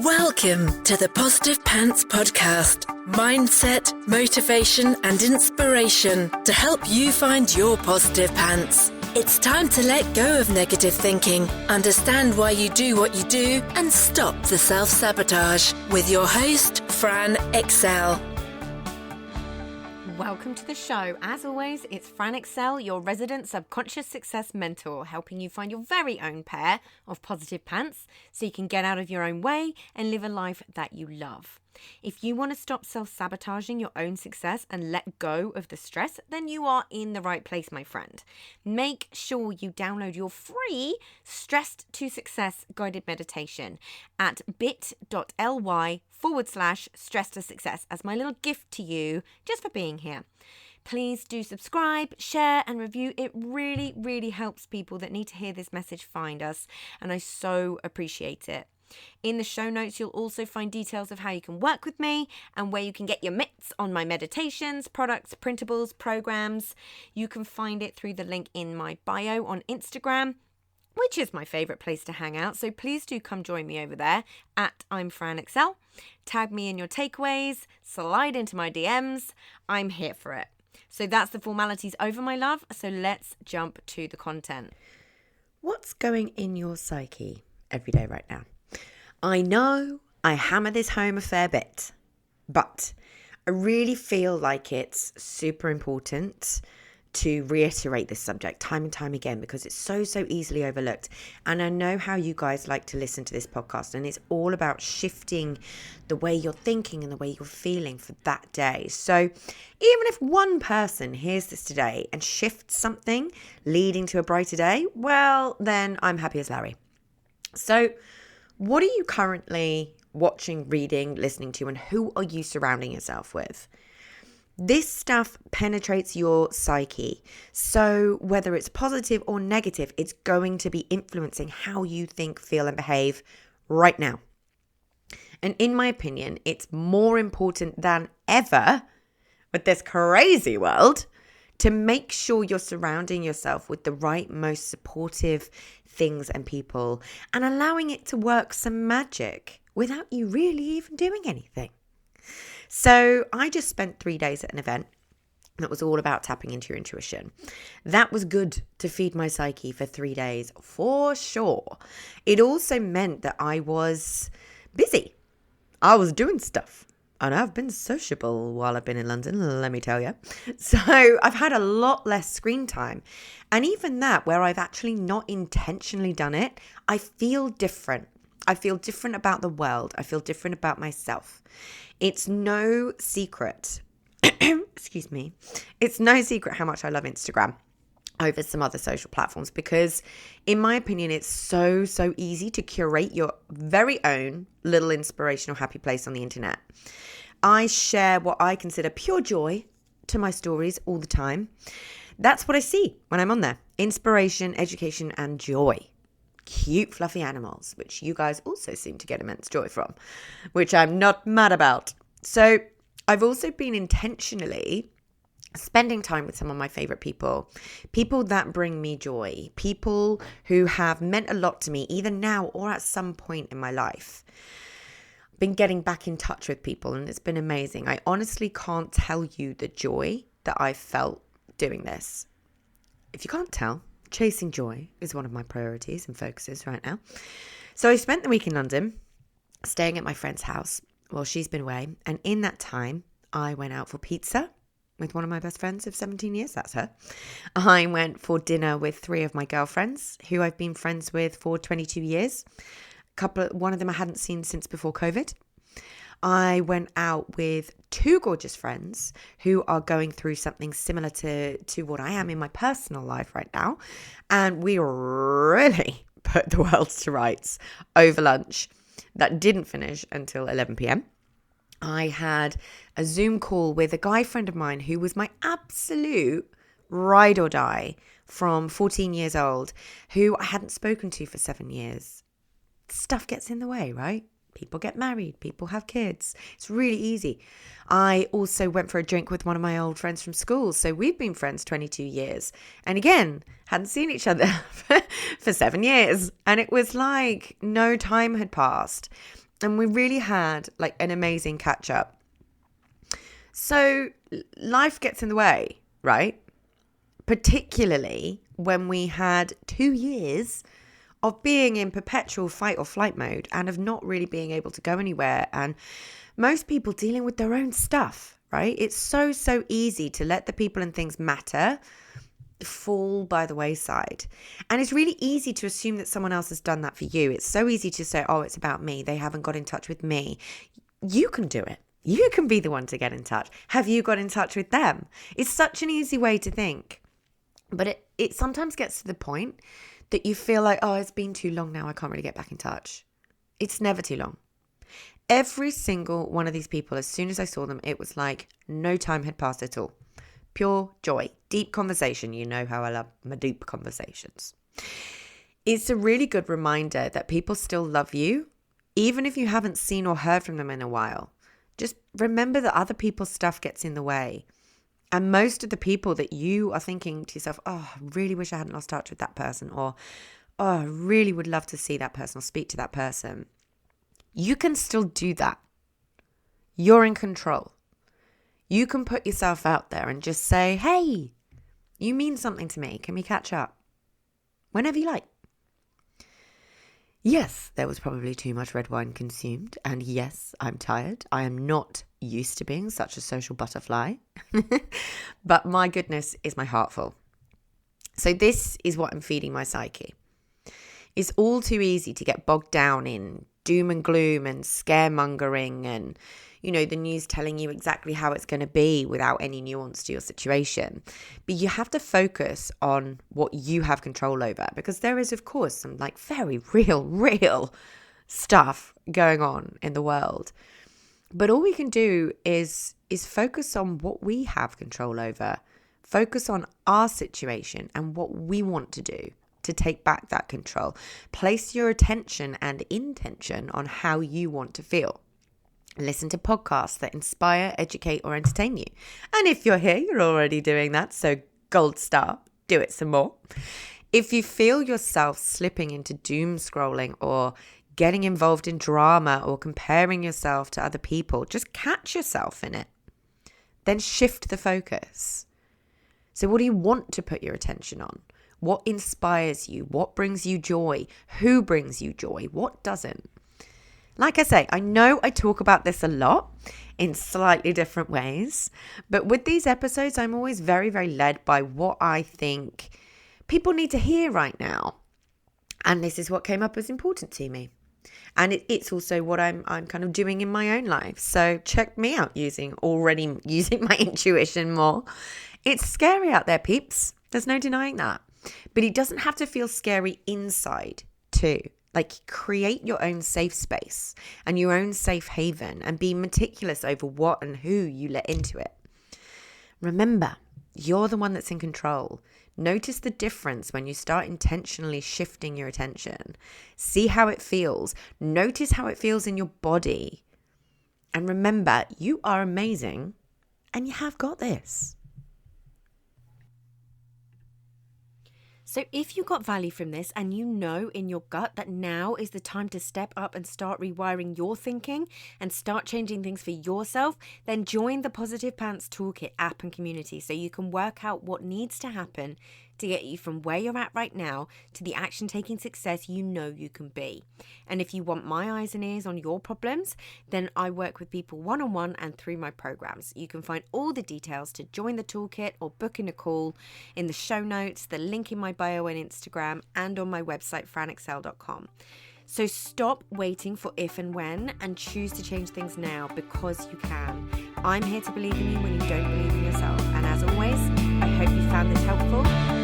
Welcome to the Positive Pants Podcast. Mindset, motivation and inspiration to help you find your positive pants. It's time to let go of negative thinking, understand why you do what you do and stop the self-sabotage with your host, Fran Excel. Welcome to the show. As always, it's Fran Excel, your resident subconscious success mentor, helping you find your very own pair of positive pants so you can get out of your own way and live a life that you love. If you want to stop self-sabotaging your own success and let go of the stress, then you are in the right place, my friend. Make sure you download your free Stressed to Success guided meditation at bit.ly/stress to success as my little gift to you just for being here. Please do subscribe, share and review. It really, really helps people that need to hear this message find us, and I so appreciate it. In the show notes, you'll also find details of how you can work with me and where you can get your mitts on my meditations, products, printables, programs. You can find it through the link in my bio on Instagram, which is my favorite place to hang out. So please do come join me over there at I'm Fran Excel. Tag me in your takeaways, slide into my DMs. I'm here for it. So that's the formalities over, my love. So let's jump to the content. What's going in your psyche every day right now? I know I hammer this home a fair bit, but I really feel like it's super important to reiterate this subject time and time again because it's so easily overlooked. And I know how you guys like to listen to this podcast, and it's all about shifting the way you're thinking and the way you're feeling for that day. So even if one person hears this today and shifts something leading to a brighter day, well, then I'm happy as Larry. So what are you currently watching, reading, listening to, and who are you surrounding yourself with? This stuff penetrates your psyche. So whether it's positive or negative, it's going to be influencing how you think, feel, and behave right now. And in my opinion, it's more important than ever with this crazy world to make sure you're surrounding yourself with the right, most supportive things and people and allowing it to work some magic without you really even doing anything. So I just spent 3 days at an event that was all about tapping into your intuition. That was good to feed my psyche for 3 days, for sure. It also meant that I was busy. I was doing stuff. And I've been sociable while I've been in London, let me tell you. So I've had a lot less screen time. And even that, where I've actually not intentionally done it, I feel different. I feel different about the world. I feel different about myself. It's no secret. Excuse me. It's no secret how much I love Instagram over some other social platforms because, in my opinion, it's so easy to curate your very own little inspirational happy place on the internet. I share what I consider pure joy to my stories all the time. That's what I see when I'm on there. Inspiration, education, and joy. Cute, fluffy animals, which you guys also seem to get immense joy from, which I'm not mad about. So I've also been intentionally spending time with some of my favorite people that bring me joy, people who have meant a lot to me either now or at some point in my life. Been getting back in touch with people and it's been amazing. I honestly can't tell you the joy that I felt doing this. If you can't tell, chasing joy is one of my priorities and focuses right now. So I spent the week in London staying at my friend's house while she's been away, and in that time I went out for pizza with one of my best friends of 17 years, that's her. I went for dinner with 3 of my girlfriends who I've been friends with for 22 years. One of them I hadn't seen since before COVID. I went out with 2 gorgeous friends who are going through something similar to what I am in my personal life right now. And we really put the world to rights over lunch. That didn't finish until 11 p.m. I had a Zoom call with a guy friend of mine who was my absolute ride or die from 14 years old, who I hadn't spoken to for 7 years. Stuff gets in the way, right? People get married, people have kids. It's really easy. I also went for a drink with one of my old friends from school. So we've been friends 22 years. And again, hadn't seen each other for 7 years. And it was like no time had passed. And we really had like an amazing catch up. So life gets in the way, right? Particularly when we had 2 years of being in perpetual fight or flight mode and of not really being able to go anywhere. And most people dealing with their own stuff, right? It's so easy to let the people and things matter fall by the wayside. And it's really easy to assume that someone else has done that for you. It's so easy to say, oh, it's about me. They haven't got in touch with me. You can do it. You can be the one to get in touch. Have you got in touch with them? It's such an easy way to think. But it sometimes gets to the point that you feel like, oh, it's been too long now. I can't really get back in touch. It's never too long. Every single one of these people, as soon as I saw them, it was like no time had passed at all. Pure joy, deep conversation. You know how I love my deep conversations. It's a really good reminder that people still love you, even if you haven't seen or heard from them in a while. Just remember that other people's stuff gets in the way. And most of the people that you are thinking to yourself, oh, I really wish I hadn't lost touch with that person, or oh, I really would love to see that person or speak to that person. You can still do that. You're in control. You can put yourself out there and just say, hey, you mean something to me. Can we catch up? Whenever you like. Yes, there was probably too much red wine consumed. And yes, I'm tired. I am not used to being such a social butterfly. But my goodness, is my heart full. So this is what I'm feeding my psyche. It's all too easy to get bogged down in doom and gloom and scaremongering and, you know, the news telling you exactly how it's going to be without any nuance to your situation. But you have to focus on what you have control over, because there is, of course, some like very real stuff going on in the world. But all we can do is focus on what we have control over, focus on our situation and what we want to do to take back that control. Place your attention and intention on how you want to feel. Listen to podcasts that inspire, educate, or entertain you. And if you're here, you're already doing that, so gold star, do it some more. If you feel yourself slipping into doom scrolling or getting involved in drama or comparing yourself to other people, just catch yourself in it. Then shift the focus. So what do you want to put your attention on? What inspires you? What brings you joy? Who brings you joy? What doesn't? Like I say, I know I talk about this a lot in slightly different ways, but with these episodes, I'm always very led by what I think people need to hear right now. And this is what came up as important to me. And it's also what I'm kind of doing in my own life. So check me out using my intuition more. It's scary out there, peeps. There's no denying that. But it doesn't have to feel scary inside too. Like, create your own safe space and your own safe haven and be meticulous over what and who you let into it. Remember, you're the one that's in control. Notice the difference when you start intentionally shifting your attention. See how it feels. Notice how it feels in your body. And remember, you are amazing and you have got this. So if you got value from this and you know in your gut that now is the time to step up and start rewiring your thinking and start changing things for yourself, then join the Positive Pants Toolkit app and community so you can work out what needs to happen to get you from where you're at right now to the action-taking success you know you can be. And if you want my eyes and ears on your problems, then I work with people one-on-one and through my programs. You can find all the details to join the toolkit or book in a call in the show notes, the link in my bio on Instagram, and on my website, franexcel.com. So stop waiting for if and when and choose to change things now, because you can. I'm here to believe in you when you don't believe in yourself. And as always, I hope you found this helpful.